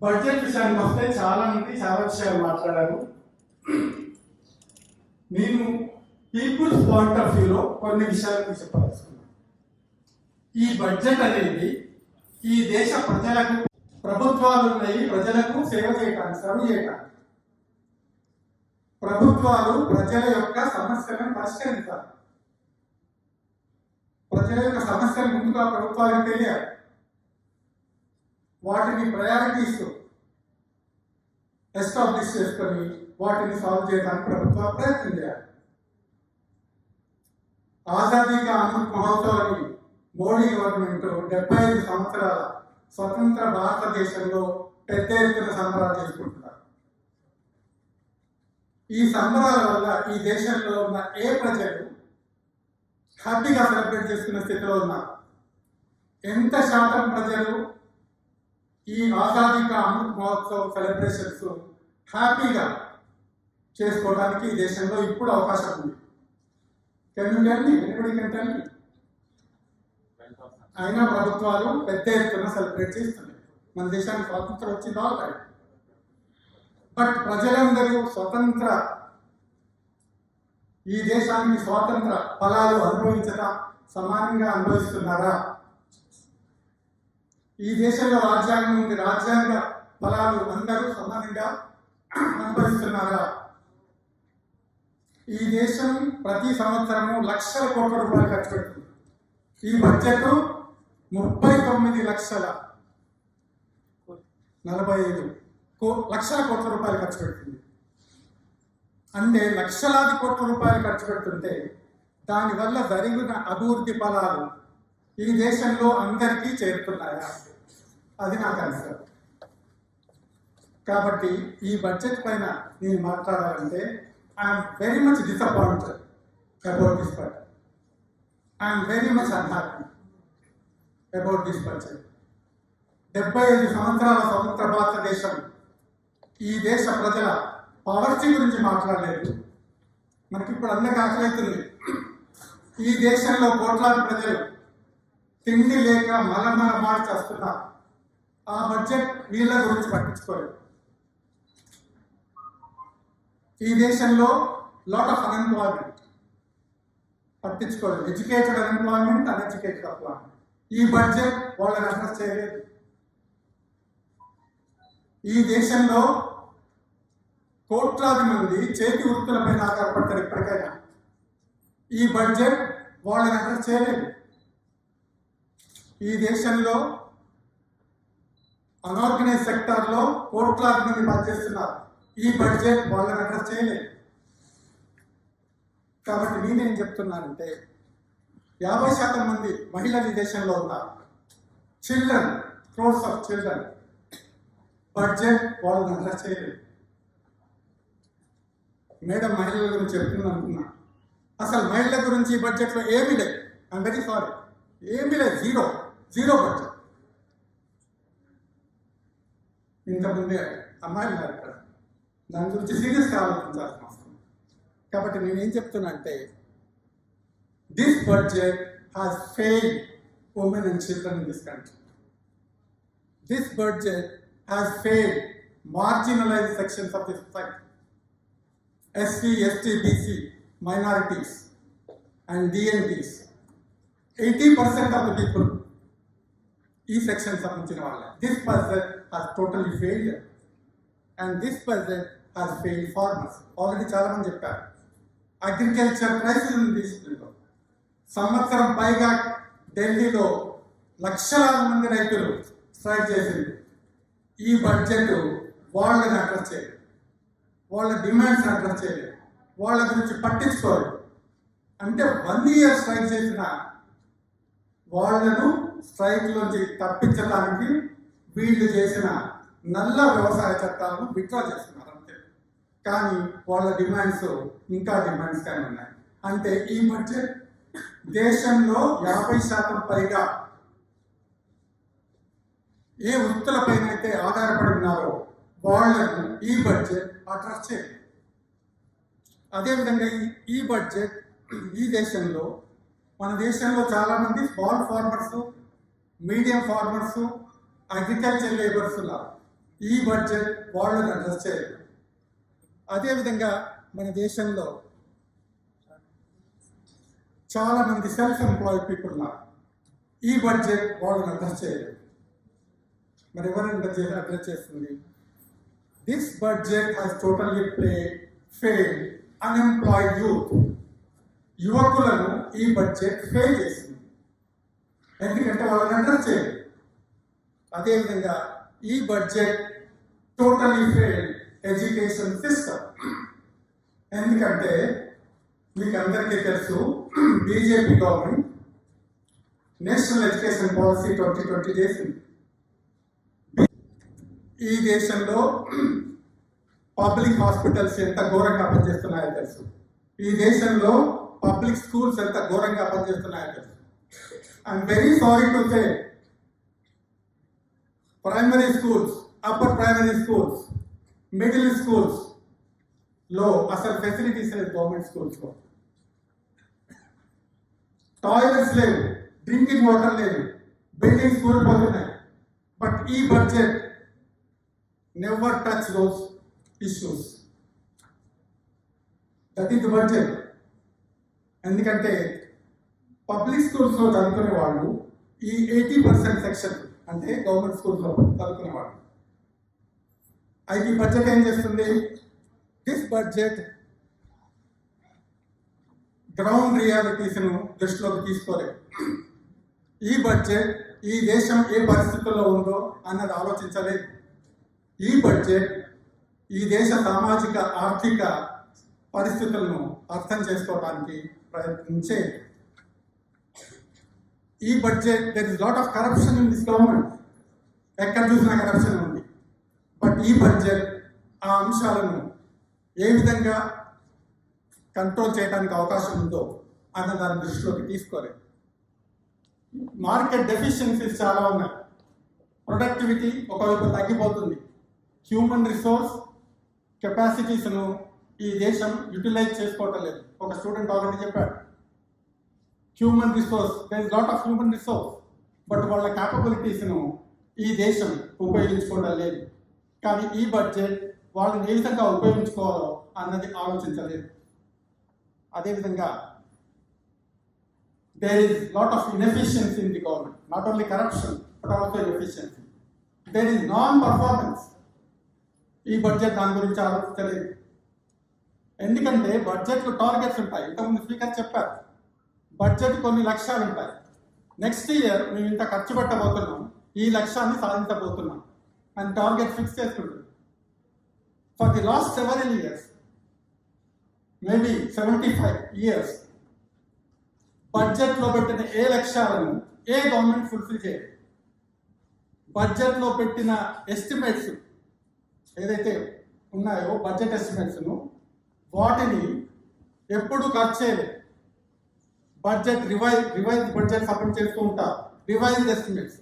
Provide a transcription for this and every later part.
Budget విషయానికి వస్తే చాలా విషయాలు మాట్లాడారు. నేను పీపుల్స్ పాయింట్ ఆఫ్ వ్యూలో కొన్ని విషయాలు చెప్పాల్సుకున్నాను. ఈ బడ్జెట్ అనేది ఈ దేశ ప్రజలకు, ప్రభుత్వాలు ఉన్నాయి ప్రజలకు సేవ చేయడానికి, సర్వ్ చేయడానికి. ప్రభుత్వాలు ప్రజల యొక్క సమస్యలను పరిష్కరించాలి. ప్రజల యొక్క సమస్యలు ముందుగా ప్రభుత్వాలకు తెలియాలి. వాటిని ప్రయారిటీస్ ఎస్టాబ్లిష్ చేసుకొని వాటిని సాల్వ్ చేయడానికి ప్రభుత్వాలు ప్రయత్నం చేయాలి. ఆజాదీ కా అమృత్ మహోత్సవాన్ని మోడీ గవర్నమెంట్ 75 సంవత్సరాల స్వతంత్ర భారతదేశంలో పెద్ద ఎత్తున సంబరాలు చేసుకుంటున్నారు. ఈ సంబరాల వల్ల ఈ దేశంలో ఉన్న ఏ ప్రజలు హ్యాపీగా సెలబ్రేట్ చేసుకునే స్థితిలో ఉన్నారు? ఎంత శాతం ప్రజలు ఈ ఆజాదీ కా అమృత్ మహోత్సవ్ సెలబ్రేషన్స్ హ్యాపీగా చేసుకోవడానికి ఈ దేశంలో ఇప్పుడు అవకాశం ఉంది. అయినా ప్రభుత్వాలు పెద్ద ఎత్తున సెలబ్రేట్ చేస్తున్నాయి. మన దేశానికి స్వాతంత్రం వచ్చింది ఆల్రెడీ. బట్ ప్రజలందరూ ఈ దేశానికి స్వాతంత్ర ఫలాలు అనుభవించడం సమానంగా అనుభవిస్తున్నారా? ఈ దేశంలో రాజ్యాంగం ఉంది, రాజ్యాంగ ఫలాలు అందరూ సమానంగా అనుభవిస్తున్నారా? ఈ దేశం ప్రతి సంవత్సరము లక్షల కోట్ల రూపాయలు ఖర్చు పెడుతుంది. ఈ బడ్జెట్ 39,45 లక్షల కోట్ల రూపాయలు ఖర్చు పెడుతుంది. అంటే లక్షలాది కోట్ల రూపాయలు ఖర్చు పెడుతుంటే దానివల్ల జరిగిన అభివృద్ధి ఫలాలు ఈ దేశంలో అందరికీ చేరుతున్నాయా? అది నాకు ఆన్సర్. కాబట్టి ఈ బడ్జెట్ పైన నేను మాట్లాడాలంటే I'm very much disappointed about this budget. I'm very much unhappy about this budget. 75 సంవత్సరాల స్వతంత్ర భారతదేశం ఈ దేశ ప్రజల పవర్టీ గురించి మాట్లాడలేదు. మనకి ఇప్పుడు అందరికీ ఆకలవుతుంది. ఈ దేశంలో కోట్లాది ప్రజలు తిండి లేక మలమల మార్చేస్తున్నారు. ఆ బడ్జెట్ వీళ్ళ గురించి పట్టించుకోలేదు. ఈ దేశంలో లాట్ ఆఫ్ అన్ఎంప్లాయ్మెంట్ పట్టించుకోలేదు. Educated unemployment, uneducated employment. ఈ బడ్జెట్ వాళ్ళని అడ్రస్ చేయలేదు. ఈ దేశంలో కోట్లాది మంది చేతి వృత్తులపైన ఆధారపడతారు. ఇప్పటికైనా ఈ బడ్జెట్ వాళ్ళని అడ్రస్ చేయలేదు. ఈ దేశంలో అన్ఆర్గనైజ్ సెక్టార్లో కోట్లాది మంది పనిచేస్తున్నారు. ఈ బడ్జెట్ వాళ్ళని అడ్రస్ చేయలేదు. కాబట్టి నేనేం చెప్తున్నానంటే 50% మంది మహిళలు ఈ దేశంలో ఉన్నారు. Children, crores of children. Budget వాళ్ళని అడ్రస్ చేయలేదు. మేడం మహిళల గురించి చెప్తుంది అనుకున్నా. అసలు మహిళల గురించి ఈ బడ్జెట్లో ఏమీ లేదు. ఐఎమ్ వెరీ సారీ, ఏమీ లేదు. Zero budget. ఇంతకుముందే అమ్మాయిలు ఉన్నారు ఇక్కడ, దాని గురించి సీరియస్గా ఆలోచించాల్సిన అవసరం. కాబట్టి నేనేం చెప్తున్నా అంటే this budget has failed women and children in this country. This budget has failed marginalised sections of the society. SC, ST, BC, minorities and DNTs. 80% of the people ఈ సెక్షన్ సంబంధించిన వాళ్ళే. This budget has totally failed, and this budget has failed farmers. Already చాలా మంది చెప్పారు. Agriculture crisis ఉంది దేశంలో. సంవత్సరం పైగా ఢిల్లీలో లక్షలాది మంది రైతులు స్ట్రైక్ చేసింది. ఈ బడ్జెట్ వాళ్ళని అడ్రస్ చేయలేదు, వాళ్ళ డిమాండ్స్ అడ్రస్ చేయలేదు, వాళ్ళ గురించి పట్టించుకోలేదు. అంటే 1 year స్ట్రైక్ చేసిన వాళ్లను స్ట్రైక్ నుంచి తప్పించడానికి వీళ్ళు చేసిన నల్ల వ్యవసాయ చట్టాలను విత్డ్రా చేస్తున్నారు అంతే. కానీ వాళ్ళ డిమాండ్స్ ఇంకా డిమాండ్స్గానే ఉన్నాయి. అంటే ఈ బడ్జెట్ దేశంలో 50% పైగా ఏ వృత్తులపైన అయితే ఆధారపడి ఉన్నారో వాళ్ళను ఈ బడ్జెట్ అడ్రస్ చేయలేదు. అదేవిధంగా ఈ బడ్జెట్ ఈ దేశంలో, మన దేశంలో చాలామంది small farmers, medium farmers, agriculture labours ఉన్నారు. ఈ బడ్జెట్ వాళ్ళని అడ్రస్ చేయలేదు. అదేవిధంగా మన దేశంలో చాలా మంది సెల్ఫ్ ఎంప్లాయిడ్ పీపుల్ ఉన్నారు. ఈ బడ్జెట్ వాళ్ళని అడ్రస్ చేయలేదు. మరి ఎవరైనా అడ్రస్ చేస్తుంది? This budget has totally failed unemployed youth. యువకులను ఈ బడ్జెట్ ఫెయిల్ చేసింది, ఎందుకంటే వాళ్ళని అడ్రస్ చేయలేదు. అదేవిధంగా ఈ budget totally failed education system. ఎందుకంటే మీకు అందరికీ తెలుసు, BJP government national education policy 2020 చేసింది. ఈ దేశంలో పబ్లిక్ హాస్పిటల్స్ ఎంత ఘోరంగా పనిచేస్తున్నాయో తెలుసు. ఈ దేశంలో పబ్లిక్ స్కూల్స్ ఎంత ఘోరంగా పనిచేస్తున్నాయో తెలుసు. I'm very sorry to say, primary schools, upper primary schools, middle schools లో అసలు ఫెసిలిటీస్ లేదు. గవర్నమెంట్ స్కూల్స్ లో టాయిలెట్స్ లేవు, డ్రింకింగ్ వాటర్ లేదు, బిల్డింగ్స్ కూలిపోతున్నాయి. బట్ ఈ budget never touch those issues. That is the budget. ఎందుకంటే పబ్లిక్ స్కూల్స్లో చదువుకునే వాళ్ళు ఈ 80% సెక్షన్, అంటే గవర్నమెంట్ స్కూల్స్లో చదువుకునే వాళ్ళు. అయితే ఈ బడ్జెట్ ఏం చేస్తుంది? దిస్ బడ్జెట్ గ్రౌండ్ రియాలిటీస్ను దృష్టిలోకి తీసుకోలేదు. ఈ బడ్జెట్ ఈ దేశం ఏ పరిస్థితుల్లో ఉందో అన్నది ఆలోచించలేదు. ఈ బడ్జెట్ ఈ దేశ సామాజిక ఆర్థిక పరిస్థితులను అర్థం చేసుకోవడానికి ప్రయత్నించే. ఈ budget there is lot of corruption in this government. ఎక్కడ చూసినా కరప్షన్ ఉంది. బట్ ఈ బడ్జెట్ ఆ అంశాలను ఏ విధంగా కంట్రోల్ చేయడానికి అవకాశం ఉందో అన్న దాని దృష్టిలోకి తీసుకోలేదు. మార్కెట్ డెఫిషియన్సీస్ చాలా ఉన్నాయి. ప్రొడక్టివిటీ ఒకవైపు తగ్గిపోతుంది. హ్యూమన్ రిసోర్స్ కెపాసిటీస్ను ఈ దేశం యూటిలైజ్ చేసుకోవటం లేదు. ఒక స్టూడెంట్ ఆల్రెడీ చెప్పాడు, human resource, there is lot of human resource, but వాళ్ళ క్యాపబిలిటీస్ను ఈ దేశం ఉపయోగించుకోవడం లేదు. కానీ ఈ బడ్జెట్ వాళ్ళని ఏ విధంగా ఉపయోగించుకోవాలో అన్నది ఆలోచించలేదు. అదేవిధంగా there is lot of inefficiency in the government, not only corruption but also inefficiency. There is non-performance. ఈ బడ్జెట్ దాని గురించి ఆలోచించలేదు. ఎందుకంటే బడ్జెట్లో టార్గెట్స్ ఉంటాయి. ఇంతకుముందు స్పీకర్ చెప్పారు, బడ్జెట్ కొన్ని లక్ష్యాలు ఉంటాయి. నెక్స్ట్ ఇయర్ మేము ఇంత ఖర్చు పెట్టబోతున్నాం, ఈ లక్ష్యాన్ని సాధించబోతున్నాం అని టార్గెట్ ఫిక్స్ చేసుకుంటుంది. For the last several years, maybe 75 years, బడ్జెట్లో పెట్టిన ఏ లక్ష్యాలను ఏ గవర్నమెంట్ ఫుల్ఫిల్ చేయలేదు. బడ్జెట్లో పెట్టిన ఎస్టిమేట్స్ ఏదైతే ఉన్నాయో, బడ్జెట్ ఎస్టిమేట్స్ను, వాటిని ఎప్పుడు ఖర్చు చేయలేదు. రివైజ్ బడ్జెట్ సబ్మిట్ చేస్తూ ఉంటారు, revised estimates.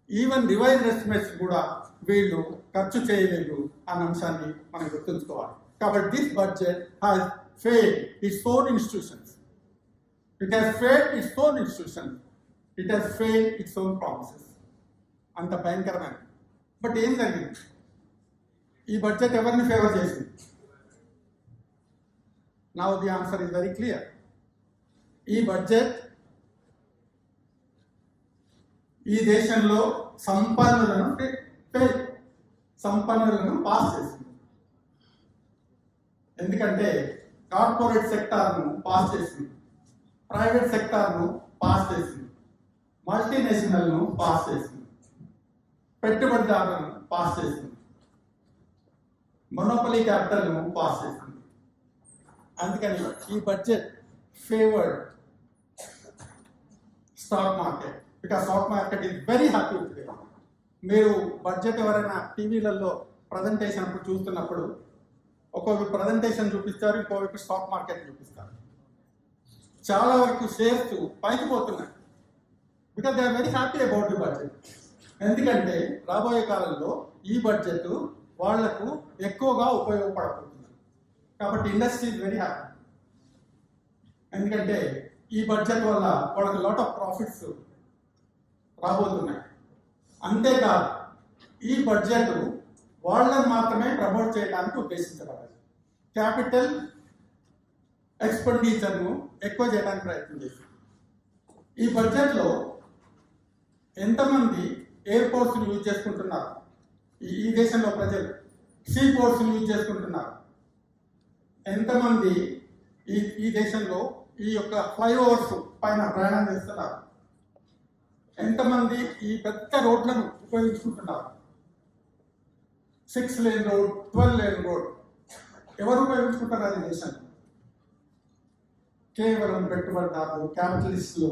Even revised estimates కూడా వీళ్ళు ఖర్చు చేయలేదు అన్న అంశాన్ని మనం గుర్తుంచుకోవాలి. కాబట్టి this budget has failed its own institutions. It has failed its own institutions. It has failed its own promises. అంత భయంకరమైన. బట్ ఏం జరిగింది? ఈ బడ్జెట్ ఎవరిని ఫేవర్ చేసింది? Now the answer is very clear. ఈ బడ్జెట్ ఈ దేశంలో సంపన్నులను పాస్ చేసింది. ఎందుకంటే కార్పొరేట్ సెక్టార్ను పాస్ చేసింది, ప్రైవేట్ సెక్టార్ను పాస్ చేసింది, మల్టీనేషనల్ను పాస్ చేసింది, పెట్టుబడిదారులను పాస్ చేసింది, మొనోపలీ క్యాపిటల్ను పాస్ చేసింది. అందుకని ఈ budget favoured stock market, because stock market is very happy today. మీరు బడ్జెట్ ఎవరైనా టీవీలలో ప్రజెంటేషన్ అప్పుడు చూస్తున్నప్పుడు ఒక్కొక్క ప్రజెంటేషన్ చూపిస్తారు, ఇంకొకటి స్టాక్ మార్కెట్ చూపిస్తారు. చాలా వరకు షేర్స్ పైకి పోతున్నాయి, because they are very happy about the budget. ఎందుకంటే రాబోయే కాలంలో ఈ బడ్జెట్ వాళ్లకు ఎక్కువగా ఉపయోగపడబోతుంది. కాబట్టి ఇండస్ట్రీ ఇస్ వెరీ హ్యాపీ. ఎందుకంటే ఈ బడ్జెట్ వల్ల వాళ్ళకి లాట్ ఆఫ్ ప్రాఫిట్స్ రాబోతున్నాయి. అంతేకాదు ఈ బడ్జెట్ వాళ్ళని మాత్రమే ప్రమోట్ చేయడానికి ఉద్దేశించబడింది. క్యాపిటల్ ఎక్స్పెండిచర్ను ఎక్కువ చేయడానికి ప్రయత్నం చేసింది. ఈ బడ్జెట్లో ఎంతమంది ఎయిర్పోర్ట్స్ని యూజ్ చేసుకుంటున్నారు, ఈ దేశంలో ప్రజలు సీ పోర్ట్స్ని యూజ్ చేసుకుంటున్నారు, ఎంతమంది ఈ దేశంలో ఈ యొక్క ఫ్లైఓవర్స్ పైన ప్రయాణం చేస్తున్నారు, ఎంతమంది ఈ పెద్ద రోడ్లను ఉపయోగించుకుంటున్నారు, 6 లేన్ రోడ్, 12 లేన్ రోడ్ ఎవరు ఉపయోగించుకుంటారు? ఈ దేశంలో కేవలం పెట్టుబడిదారులు, క్యాపిటలిస్టులు,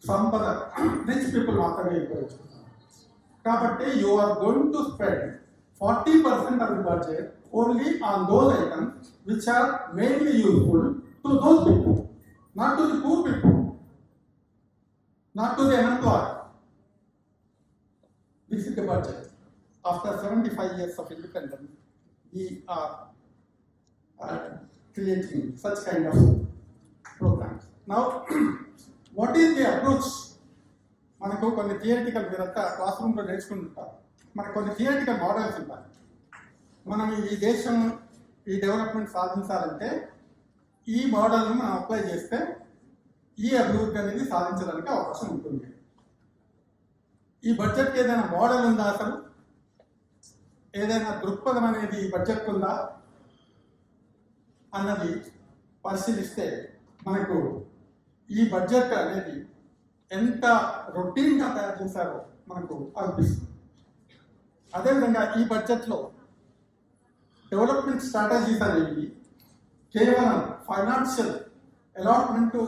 సంపద, రిచ్ పీపుల్ మాత్రమే ఉపయోగించుకుంటారు. కాబట్టి you are going to spend 40% of the budget only on those items which are mainly useful to those people, not to the poor people, not to the unemployed. This is the budget. After 75 years of independence, we are creating such kind of programs. Now, what is the approach? మనకు కొన్ని theoretical, మీరంతా class రూమ్లో నేర్చుకుంటుంటారు, మనకు కొన్ని theoretical models ఉంటాయి. మనం ఈ దేశం ఈ డెవలప్మెంట్ సాధించాలంటే ఈ మోడల్ని మనం అప్లై చేస్తే ఈ అభివృద్ధి అనేది సాధించడానికి అవకాశం ఉంటుంది. ఈ బడ్జెట్కి ఏదైనా మోడల్ ఉందా, అసలు ఏదైనా దృక్పథం అనేది ఈ బడ్జెట్ ఉందా అన్నది పరిశీలిస్తే మనకు ఈ బడ్జెట్ అనేది ఎంత రొటీన్గా తయారు చేశారో మనకు అనిపిస్తుంది. అదేవిధంగా ఈ బడ్జెట్లో డెవలప్మెంట్ స్ట్రాటజీస్ అనేవి కేవలం ఫైనాన్షియల్ అలాట్మెంట్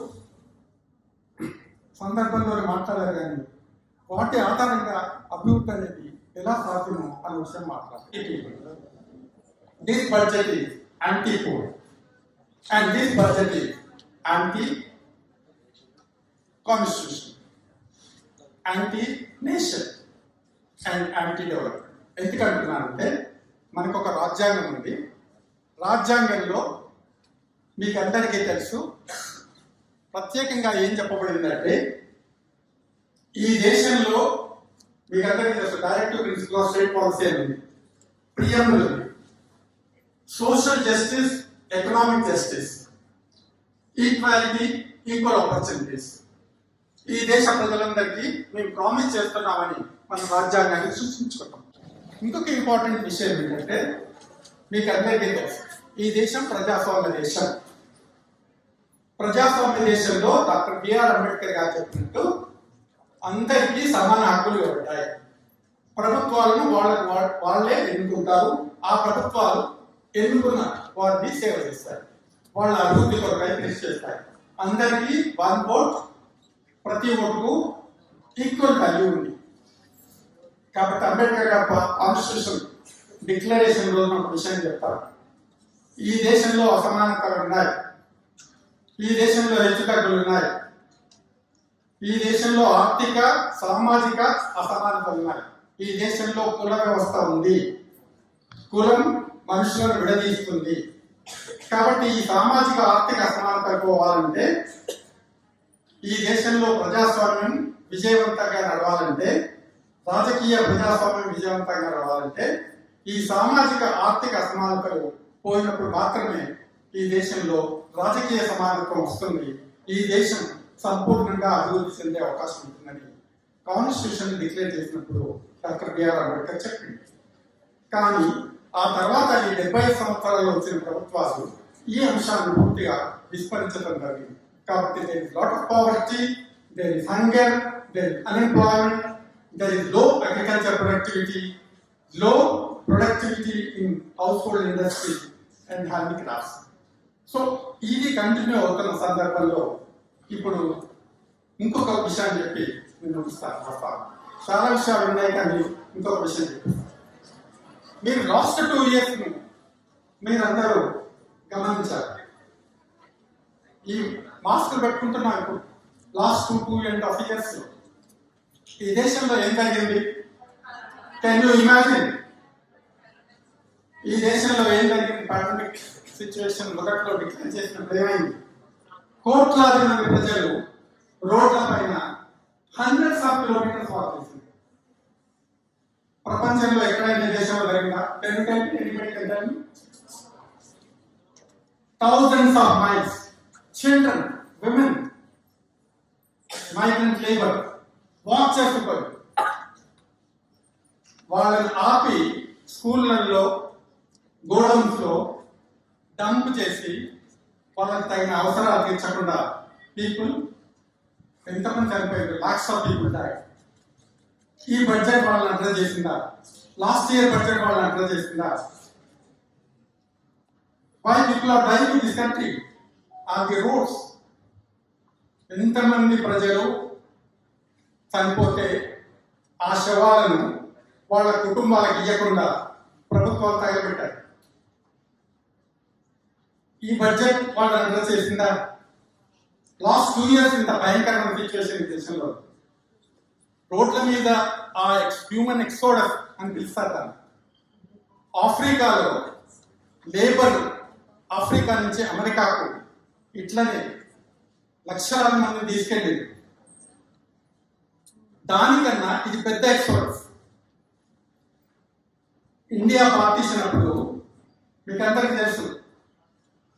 సందర్భంలో మాట్లాడారు, కానీ వాటి ఆధారంగా అభివృద్ధి అనేది ఎలా సాధ్యమో అనే విషయం మాట్లాడారు. This budget is anti poor and this budget is anti constitution, anti nation and anti development. ఎందుకంటున్నానంటే మనకు ఒక రాజ్యాంగం ఉంది. రాజ్యాంగంలో మీకు అందరికీ తెలుసు ప్రత్యేకంగా ఏం చెప్పబడిందంటే ఈ దేశంలో మీకు అందరికీ తెలుసు directive principle of state policy అనేది ప్రియంబుల్ ఉంది. Social justice, economic justice, equality, equal opportunities ఈ దేశ ప్రజలందరికీ మేము ప్రామిస్ చేస్తున్నామని మన రాజ్యాంగాన్ని సూచించుకుంటాం. ఇంకొక ఇంపార్టెంట్ విషయం ఏంటంటే మీకు అందరికీ తెలుసు ఈ దేశం ప్రజాస్వామ్య దేశం. ప్రజాస్వామ్య దేశంలో డాక్టర్ బిఆర్ అంబేద్కర్ గారు చెప్పినట్టు అందరికీ సమాన హక్కులు ఉంటాయి. ప్రభుత్వాలను వాళ్ళే ఎన్నుకుంటారు. ఆ ప్రభుత్వాలు ఎన్నుకున్న వారిని సేవ చేస్తారు, వాళ్ళ అభివృద్ధి కొరకై కృషి చేస్తాయి. అందరికీ 1 vote, ప్రతి ఓటుకు ఈక్వల్ వాల్యూ ఉంది. కాబట్టి అంబేద్కర్ గారు కాన్స్టిట్యూషన్ డిక్లరేషన్ రోజున ఒక విషయం చెప్తారు, ఈ దేశంలో అసమానతలు ఉన్నాయి, ఈ దేశంలో హెచ్చుతగ్గులు ఉన్నాయి, ఈ దేశంలో ఆర్థిక సామాజిక అసమానతలు ఉన్నాయి, ఈ దేశంలో కుల వ్యవస్థ ఉంది, కులం మనుషులను విడదీస్తుంది. కాబట్టి ఈ సామాజిక ఆర్థిక అసమానత పోవాలంటే, ఈ దేశంలో ప్రజాస్వామ్యం విజయవంతంగా నడవాలంటే, రాజకీయ ప్రజాస్వామ్యం విజయవంతంగా నడవాలంటే ఈ సామాజిక ఆర్థిక అసమానతలు పోయినప్పుడు మాత్రమే ఈ దేశంలో రాజకీయ సమానత్వం వస్తుంది, ఈ దేశం సంపూర్ణంగా అభివృద్ధి చెందే అవకాశం ఉంటుందని కాన్స్టిట్యూషన్ డిక్లేర్ చేసినప్పుడు డాక్టర్ బిఆర్ అంబేద్కర్ చెప్పింది. కానీ ఆ తర్వాత ఈ 70 సంవత్సరాల్లో వచ్చిన ప్రభుత్వాలు ఈ అంశాన్ని పూర్తిగా విస్మరించడం జరిగింది. కాబట్టి there is lot of poverty, there is hunger, there is unemployment, there is low agriculture productivity, low productivity in household industry and handicrafts. So ఇది కంటిన్యూ అవుతున్న సందర్భంలో ఇప్పుడు ఇంకొక విషయాన్ని చెప్పి నేను ముగిస్తాను. చాలా విషయాలు ఉన్నాయి కానీ ఇంకొక విషయం చెప్పి, మీరు లాస్ట్ 2 years మీరందరూ గమనించారు. ఈ మాస్కులు పెట్టుకుంటున్నాం ఇప్పుడు లాస్ట్ 2.5 years ఈ దేశంలో ఏం జరిగింది? Can you imagine? ఈ దేశంలో ఏం జరిగింది? పాండమిక్ సిచ్యువేషన్ మొదట్లో డిక్లేర్ చేసినప్పుడు ఏమైంది? కోట్లాది మంది ప్రజలు రోడ్ల పైన hundreds of kilometers వాక్ చేసింది. ప్రపంచంలో ఎక్కడైనా దేశంలో జరిగిందా? Thousands of miles, children, women, migrant labour walk చేస్తున్నారు. వాళ్ళని ఆపి స్కూళ్ళల్లో, గోడౌన్స్ లో డంప్ చేసి వాళ్ళకి తగిన అవసరాలు తీర్చకుండా పీపుల్ ఎంతమంది చనిపోయారు? Lakhs of people die. ఈ బడ్జెట్ వాళ్ళని అడ్రస్ చేసిందా? లాస్ట్ ఇయర్ బడ్జెట్ వాళ్ళని అడ్రస్ చేసిందా? Why people are dying in this country on the roads? ఎంతమంది ప్రజలు చనిపోతే ఆ శవాలను వాళ్ళ కుటుంబాలకు ఇవ్వకుండా ప్రభుత్వాలు తగలబెట్టారు. ఈ బడ్జెట్ వాళ్ళు అడ్రస్ చేసిందా? లాస్ట్ 2 years ఇంత భయంకరమైన సిచ్యువేషన్ దేశంలో. రోడ్ల మీద ఆ హ్యూమన్ ఎక్సోడస్ అని పిలుస్తారు దాన్ని. ఆఫ్రికాలో లేబర్ ఆఫ్రికా నుంచి అమెరికాకు ఇట్లనే లక్షలాది మంది తీసుకెళ్ళింది. దానికన్నా ఇది పెద్ద ఎక్సోడస్. ఇండియా పార్టీషన్ అప్పుడు మీకు అందరికీ తెలుసు,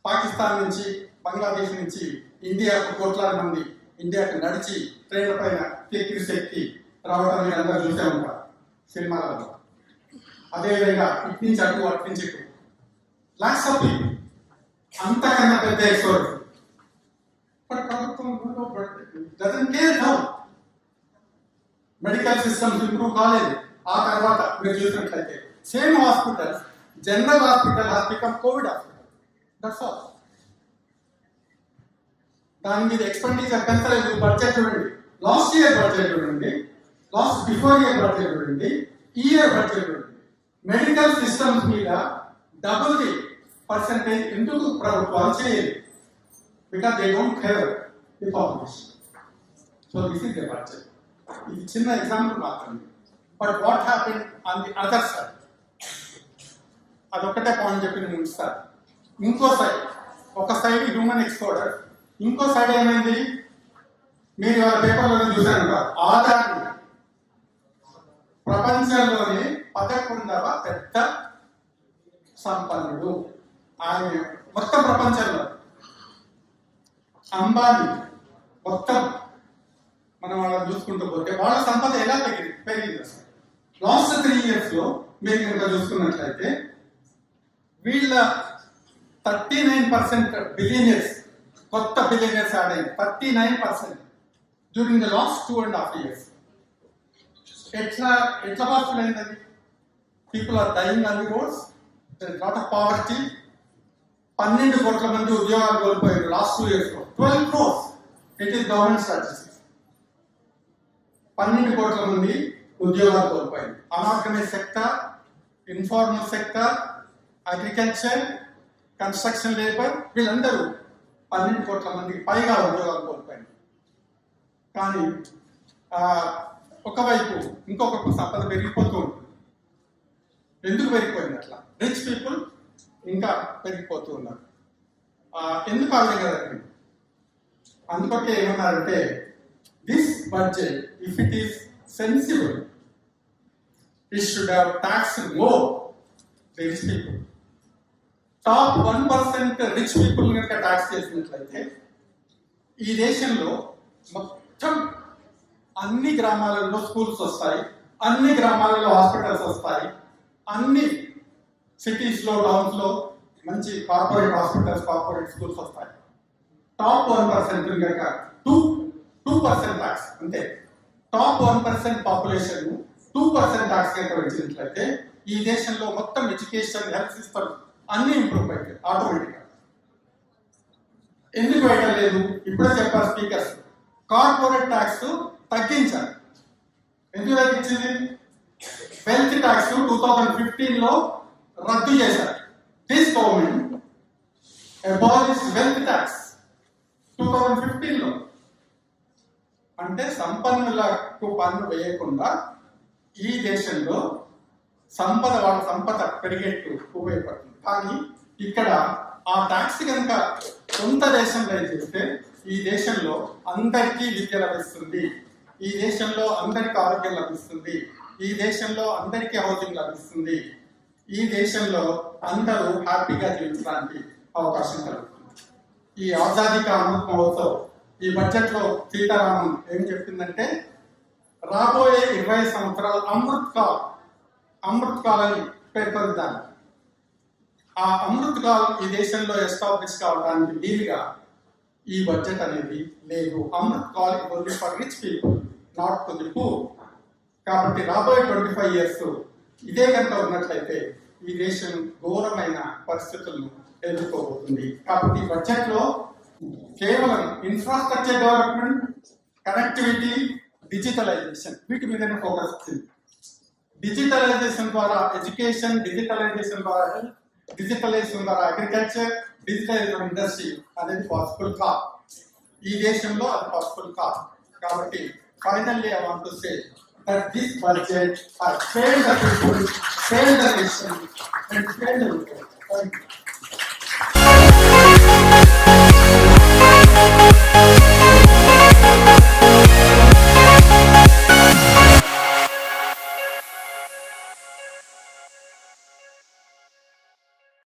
పాకిస్తాన్ నుంచి, బంగ్లాదేశ్ నుంచి ఇండియాకు కోట్లాది మంది ఇండియాకు నడిచి ట్రైన్ల పైన ఎక్కి రావడం మీరు అందరూ చూసే ఉంటారు సినిమాలలో. అదేవిధంగా ఇటు నుంచి అటు, అటు నుంచి ఇటు, లాక్స్ ఆఫ్ పీపుల్. అంతకన్నా పెద్ద ఎక్సోడస్. బట్ ప్రభుత్వం doesn't care how medical systems improve కాలేదు. ఆ తర్వాత మీరు చూసినట్లయితే same hospitals, general hospital has become Covid hospital. That's all. దాని మీద ఎక్స్పెండిచర్ పెంచలేదు. బడ్జెట్ చూడండి, లాస్ట్ ఇయర్ బడ్జెట్ చూడండి, లాస్ట్ బిఫోర్ ఇయర్ బడ్జెట్ చూడండి, ఈ ఇయర్ బడ్జెట్ చూడండి. మెడికల్ సిస్టమ్స్ మీద డబుల్ ది పర్సెంటేజ్ ఎందుకు ప్రభుత్వాలు చేయలేదు? Because they don't care the population. So this is the budget. ఇది చిన్న ఎగ్జాంపుల్ మాత్రమే. But what happen on the other side? అదొక్కటే పాయింట్ చెప్పి నేను ఉంచుతాను. ఇంకో సైడ్, ఒక సైడ్ హ్యూమన్ ఎక్స్పోర్టర్, ఇంకో సైడ్ ఏమైంది? మీరు వాళ్ళ పేపర్లో చూసారు, ఆదాయం ప్రపంచంలోనే 11వ పెద్ద సంపన్నుడు ఆయన మొత్తం ప్రపంచంలో. అంబానీ మొత్తం మనం వాళ్ళని చూసుకుంటూ పోతే వాళ్ళ సంపద ఎలా పెరిగింది అసలు? లాస్ట్ 3 years లో మీరు కనుక చూసుకున్నట్లయితే వీళ్ళ 39% బిలియనర్స్, కొత్త బిలియనర్స్ యాడ్ అయింది. 39% డ్యూరింగ్ ద లాస్ట్ 2.5 years. ఎట్లా పాసిబుల్ అయింది అది? People are dying on the roads, lot of poverty. 12 కోట్ల మంది ఉద్యోగాలు కోల్పోయారు లాస్ట్ 2 years లో. 12 crores. It is government statistics. 12 కోట్ల మంది ఉద్యోగాలు కోల్పోయారు. Unorganised sector, informal sector, agriculture, construction labour, వీళ్ళందరూ 12 కోట్ల మందికి పైగా ఉద్యోగాలు కోల్పోయారు. కానీ ఒకవైపు ఇంకొక సంపద పెరిగిపోతూ ఉంటుంది. ఎందుకు పెరిగిపోయింది అట్లా? రిచ్ పీపుల్ ఇంకా పెరిగిపోతూ ఉన్నారు. ఎందుకు ఆ విధంగా జరిగింది? అందుకే ఏమన్నారంటే, this budget if it is sensible, it should have talks more the rich people. Top 1% rich people కనుక ట్యాక్స్ చేసినట్లయితే ఈ దేశంలో మొత్తం అన్ని గ్రామాలలో స్కూల్స్ వస్తాయి, అన్ని గ్రామాలలో హాస్పిటల్స్ వస్తాయి, అన్ని సిటీస్ లో, టౌన్స్ లో మంచి కార్పొరేట్ హాస్పిటల్స్, కార్పొరేట్ స్కూల్స్ వస్తాయి. టాప్ 1% కనుక 2% ట్యాక్స్, అంటే టాప్ 1% పాపులేషన్ 2% ట్యాక్స్ కనుక పెంచినట్లయితే ఈ దేశంలో మొత్తం ఎడ్యుకేషన్, హెల్త్ సిస్టమ్ అన్ని ఇంప్రూవ్ అవుతాయి ఆటోమేటిక్గా. ఎందుకు వేయడం లేదు? ఇప్పుడే చెప్పారు స్పీకర్స్, కార్పొరేట్ ట్యాక్స్ తగ్గించారు. ఎందుకు తగ్గించింది? వెల్త్ ట్యాక్స్ 2015 లో రద్దు చేశారు. This government abolish wealth tax 2015 లో. అంటే సంపన్నులకు పన్ను వేయకుండా ఈ దేశంలో వాళ్ళ సంపద పెరిగేట్టు ఉపయోగపడుతుంది. కానీ ఇక్కడ ఆ ట్యాక్స్ కనుక సొంత దేశంలో చేస్తే ఈ దేశంలో అందరికీ విద్య లభిస్తుంది, ఈ దేశంలో అందరికీ ఆరోగ్యం లభిస్తుంది, ఈ దేశంలో అందరికీ హౌసింగ్ లభిస్తుంది, ఈ దేశంలో అందరూ హ్యాపీగా జీవించడానికి అవకాశం కలుగుతుంది. ఈ ఆజాదీ కా అమృత్ మహోత్సవ్ ఈ బడ్జెట్ లో సీతారామన్ ఏం చెప్తుందంటే రాబోయే 20 సంవత్సరాలు అమృత్ కాల్ అని పేర్కొందాం. ఆ అమృత్ కాల్ ఈ దేశంలో ఎస్టాబ్లిష్ కావడానికి వీలుగా ఈ బడ్జెట్ అనేది లేదు. Amrit call only for rich people, not to the poor. కాబట్టి రాబోయే 25 years ఇదే కనుక ఉన్నట్లయితే ఈ దేశం ఘోరమైన పరిస్థితులను ఎదుర్కోబోతుంది. కాబట్టి ఈ బడ్జెట్ లో కేవలం ఇన్ఫ్రాస్ట్రక్చర్ డెవలప్మెంట్, కనెక్టివిటీ, డిజిటలైజేషన్ వీటి మీదనే ఫోకస్ వచ్చింది. డిజిటలైజేషన్ ద్వారా ఎడ్యుకేషన్, డిజిటలైజేషన్ ద్వారా హెల్త్, డిజిటలైజేషన్ ద్వారా అగ్రికల్చర్, డిజిటలైజేషన్ ఇండస్ట్రీ అనేది పాసిబుల్ కాదు. ఈ దేశంలో అది పాసిబుల్ కాదు. కాబట్టి finally I want to say that this budget has failed the people, failed the nation, and failed the world. Thank you.